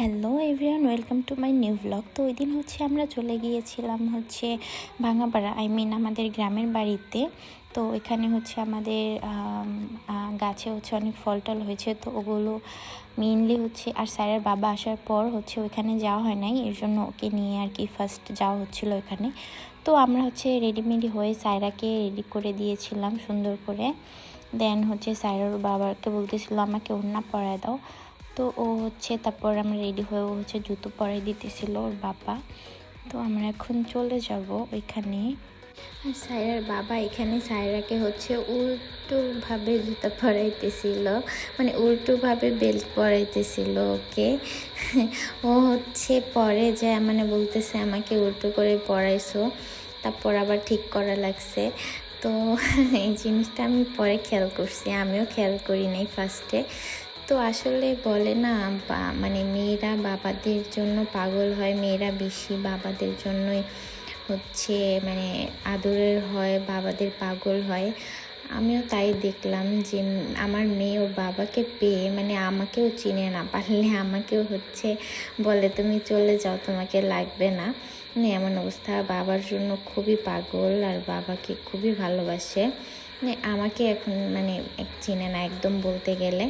Hello everyone, welcome to my new blog. তো ওই দিন আমরা চলে গিয়েছিলাম ভাঙাপাড়া, আমাদের গ্রামের বাড়িতে। তো এখানে আমাদের গাছে অনেক ফল টল হয়েছে, তো ওগুলো মেইনলি আর স্যারের বাবা আসার পর ওইখানে যাওয়া হয় নাই, এর জন্য ওকে নিয়ে আর কি ফার্স্ট যাওয়া হচ্ছিলো ওখানে। তো আমরা রেডিমেডি হয়ে সায়রাকে রেডি করে দিয়েছিলাম সুন্দর করে। দেন সায়রার বাবাকে বলতেছিল আমাকে ওড়না পরায় দাও। তো ও তারপর আমরা রেডি হয়ে ও জুতো পরাই দিতেছিল ওর বাবা। তো আমরা এখন চলে যাব ওইখানে। আর সায়রার বাবা এখানে সায়রাকে উল্টোভাবে জুতা পরাইতেছিল, মানে উল্টোভাবে বেল্ট পরাইতেছিল ওকে। ও পরে যায় মানে বলতেছে আমাকে উল্টো করে পরাইছো, তারপর আবার ঠিক করা লাগছে। তো এই জিনিসটা আমি পরে খেয়াল করছি, আমিও খেয়াল করি নাই ফার্স্টে। তো আসলে বলে না, মানে মেয়েরা বাবাদের জন্য পাগল হয়, মেয়েরা বেশি বাবাদের জন্যই মানে আদরের হয়, বাবাদের পাগল হয়। আমিও তাই দেখলাম যে আমার মেয়ে ওর বাবাকে পেয়ে মানে আমাকেও চিনে না পারলে আমাকেও বলে তুমি চলে যাও, তোমাকে লাগবে না, মানে এমন অবস্থা। বাবার জন্য খুবই পাগল আর বাবাকে খুবই ভালোবাসে। মানে আমাকে এখন মানে চিনে না একদম বলতে গেলে।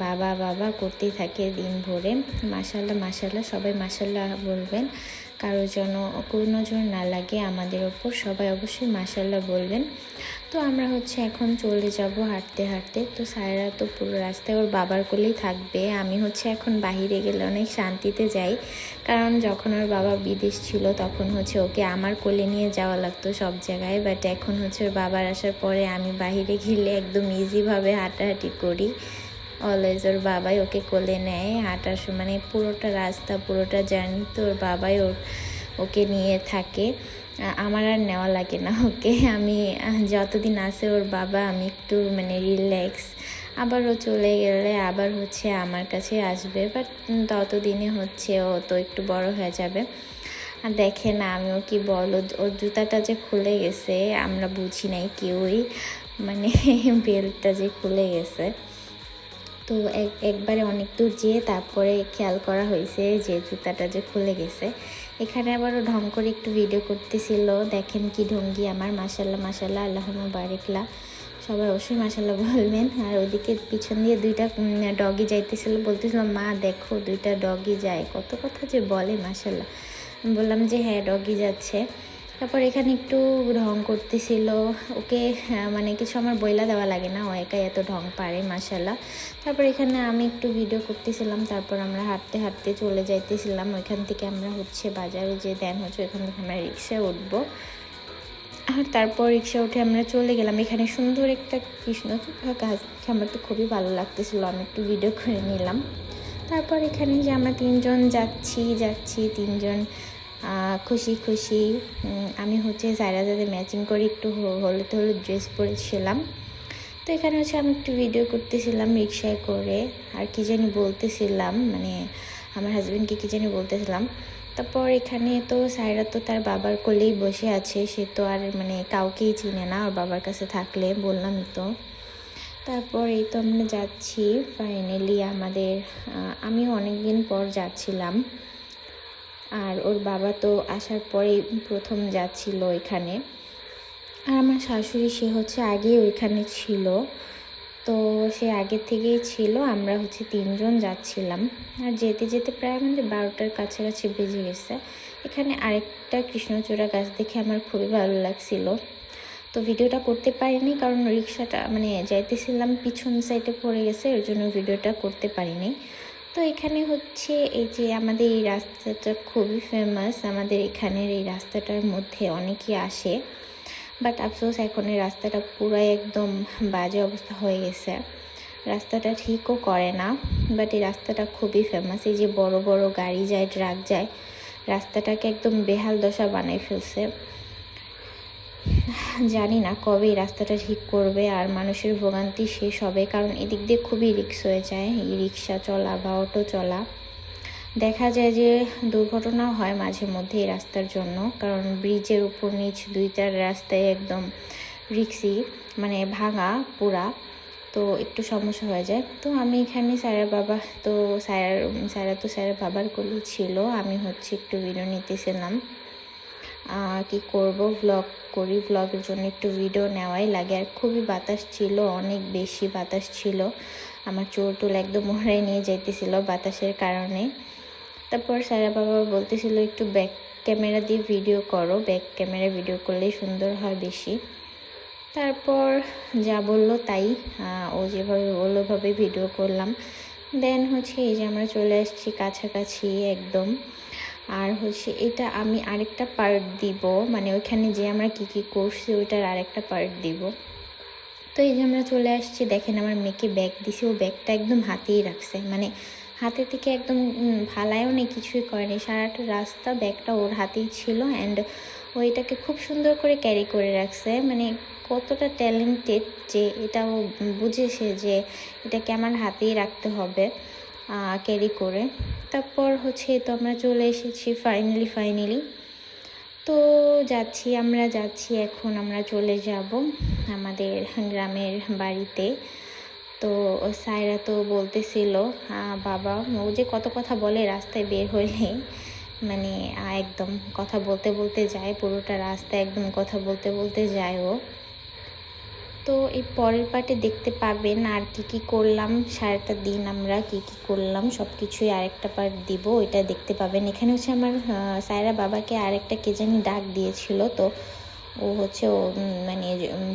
বাবা বাবা করতেই থাকে দিন ভরে। মাশাল্লাহ মাশাল্লাহ, সবাই মাশাল্লাহ বলবেন, কারোর জন্য কোনো জন্য না লাগে আমাদের ওপর, সবাই অবশ্যই মাশাল্লাহ বলবেন। তো আমরা এখন চলে যাব হাঁটতে হাঁটতে। তো সায়রা তো পুরো রাস্তায় ওর বাবার কোলেই থাকবে। আমি এখন বাহিরে গেলে অনেক শান্তিতে যাই, কারণ যখন ওর বাবা বিদেশ ছিল তখন ওকে আমার কোলে নিয়ে যাওয়া লাগতো সব জায়গায়। বাট এখন ওর বাবার আসার পরে আমি বাহিরে গেলে একদম ইজিভাবে হাঁটাহাঁটি করি। অলওয়েজ ওর বাবাই ওকে কোলে নেয় হাঁটার সময়, মানে পুরোটা রাস্তা পুরোটা জার্নি তো ওর বাবাই ওকে নিয়ে থাকে। আমার আর নেওয়া লাগে না ওকে। আমি যতদিন আসে ওর বাবা আমি একটু মানে রিল্যাক্স, আবার ও চলে গেলে আবার আমার কাছে আসবে। বাট ততদিনে ও তো একটু বড় হয়ে যাবে। আর দেখে না আমিও কি বলো, ওর জুতাটা যে খুলে গেছে আমরা বুঝি নাই কেউই, মানে বেল্টটা যে খুলে গেছে। তো একবারে অনেক দূর যেয়ে তারপরে খেয়াল করা হয়েছে যে জুতাটা যে খুলে গেছে। এখানে আবারও ঢং করে একটু ভিডিও করতেছিল, দেখেন কি ঢঙ্গি আমার। মাশাল্লাহ মাশাল্লাহ, আল্লাহুম্মা বারিকলা, সবাই অবশ্যই মাশাল্লাহ বলবেন। আর ওদিকে পিছন দিয়ে দুইটা ডগি যাইতেছিল, বলতেছিল মা দেখো দুইটা ডগি যায়, কত কথা যে বলে মাশাল্লাহ। বললাম যে হ্যাঁ ডগি যাচ্ছে। তারপর এখানে একটু ঢং করতেছিল ওকে, মানে কিছু আমার বইলা দেওয়া লাগে না, ও একাই এত ঢং পারে মাশাল্লাহ। তারপর এখানে আমি একটু ভিডিও করতেছিলাম, তারপর আমরা হাঁটতে হাঁটতে চলে যাইতেছিলাম। ওইখান থেকে আমরা বাজারে যে দেন এখান থেকে আমরা রিক্সায় উঠবো। আর তারপর রিক্সা উঠে আমরা চলে গেলাম। এখানে সুন্দর একটা কৃষ্ণচূড়া গাছ দেখে আমার তো খুবই ভালো লাগতেছিলো, আমি একটু ভিডিও করে নিলাম। তারপর এখানে যে আমরা তিনজন যাচ্ছি তিনজন খুশি খুশি। আমি সায়রা যাতে ম্যাচিং করে একটু হলুদ হলুদ ড্রেস পরেছিলাম। তো এখানে আমি একটু ভিডিও করতেছিলাম রিক্সায় করে, আর কি জানি বলতেছিলাম, মানে আমার হাজব্যান্ডকে কি জানি বলতেছিলাম। তারপর এখানে তো সায়রা তো তার বাবার কোলেই বসে আছে, সে তো আর মানে কাউকেই চিনে না ওর বাবার কাছে থাকলে, বললামই তো। তারপর এই তো আমরা যাচ্ছি ফাইনালি আমাদের, আমিও অনেক দিন পর যাচ্ছিলাম। আর ওর বাবা তো আসার পরেই প্রথম যাচ্ছিল এখানে। আর আমার শাশুড়ি সে আগেই ওইখানে ছিল, তো সে আগে থেকেই ছিল। আমরা তিনজন যাচ্ছিলাম, আর যেতে যেতে প্রায় আমাদের 12টার কাছাকাছি বেজে গেছে। এখানে আরেকটা কৃষ্ণচূড়া গাছ দেখে আমার খুবই ভালো লাগছিল, তো ভিডিওটা করতে পারিনি কারণ রিক্সাটা মানে যাইতেছিলাম পিছন সাইডে পড়ে গেছে, ওই জন্য ভিডিওটা করতে পারিনি। তো এখানে এই যে আমাদের এই রাস্তাটা খুবই ফেমাস, আমাদের এখানের এই রাস্তাটার মধ্যে অনেকেই আসে। বাট আফসোস এখন এই রাস্তাটা পুরাই একদম বাজে অবস্থা হয়ে গেছে, রাস্তাটা ঠিকও করে না। বাট এই রাস্তাটা খুবই ফেমাস, এই যে বড় বড় গাড়ি যায়, ট্রাক যায়, রাস্তাটাকে একদম বেহাল দশা বানাই ফেলছে। জানি না কবে এই রাস্তাটা ঠিক করবে আর মানুষের ভোগান্তি শেষ হবে, কারণ এদিক দিয়ে খুবই রিস্ক হয়ে যায় এই রিক্সা চলা বা অটো চলা। দেখা যায় যে দুর্ঘটনাও হয় মাঝে মধ্যে এই রাস্তার জন্য, কারণ ব্রিজের উপর নিচ দুইটার রাস্তায় একদম রিক্সি, মানে ভাঙা পুরা। তো একটু সমস্যা হয়ে যায়। তো আমি এখানে স্যারের বাবা তো স্যারের বাবার কোলেই ছিল, আমি হচ্ছে একটু ভিডিও নিতেছিলাম। কি করব, ভ্লগ করি, ভ্লগের জন্য একটু ভিডিও নেওয়াই লাগে। আর খুবই বাতাস ছিল, অনেক বেশি বাতাস ছিল, আমার চুল টুল একদম মোড়ায় নিয়ে যাইতেছিল বাতাসের কারণে। তারপর স্যারের বাবা বলতেছিল একটু ব্যাক ক্যামেরা দিয়ে ভিডিও করো, ব্যাক ক্যামেরা ভিডিও করলেই সুন্দর হয় বেশি। তারপর যা বললো তাই, ও যেভাবে বললো ওভাবে ভিডিও করলাম। দেন হচ্ছে এই যে আমরা চলে আসছি কাছাকাছি একদম। আর হচ্ছে এটা আমি আরেকটা পার্ট দিব, মানে ওইখানে যে আমরা কি করছি ওইটার আরেকটা পার্ট দিব। তো এই যে আমরা চলে আসছি, দেখেন আমার মেয়েকে ব্যাগ দিছি, ও ব্যাগটা একদম হাতেই রাখছে, মানে হাতে থেকে একদম ভালায়ও নেই, কিছুই করেনি, সারাটা রাস্তা ব্যাগটা ওর হাতেই ছিল। অ্যান্ড ও এটাকে খুব সুন্দর করে ক্যারি করে রাখছে, মানে কতটা ট্যালেন্টেড যে এটা ও বুঝেছে যে এটাকে আমার হাতেই রাখতে হবে ক্যারি করে। তারপর হচ্ছে তো আমরা চলে এসেছি ফাইনালি। তো আমরা যাচ্ছি, এখন আমরা চলে যাব আমাদের গ্রামের বাড়িতে। তো সায়রা তো বলতেছিল বাবা, ও যে কত কথা বলে রাস্তায় বের হইলে, মানে একদম কথা বলতে বলতে যায়, পুরোটা রাস্তা একদম কথা বলতে বলতে যায় ও। তো এই পরের পার্টে দেখতে পাবেন আর কি করলাম, সারাটা দিন আমরা কি করলাম সব কিছুই আরেকটা পার্ট দিব, ওইটা দেখতে পাবেন। এখানে হচ্ছে আমার সায়রা বাবাকে আরেকটা কে জানি ডাক দিয়েছিল, তো ও হচ্ছে ও মানে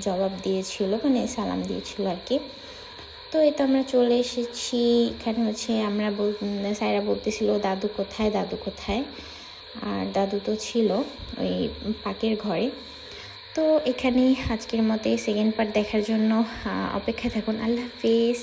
জবাব দিয়েছিল, মানে সালাম দিয়েছিল আর কি। তো এই তো আমরা চলে এসেছি, এখানে হচ্ছে আমরা সায়রা বলতেছিল দাদু কোথায়, আর দাদু তো ছিল ওই পাকের ঘরে। তো এখানেই আজকের মতো সেকেন্ড পার্ট দেখার জন্য অপেক্ষা থাকুন। আল্লাহ হাফিজ।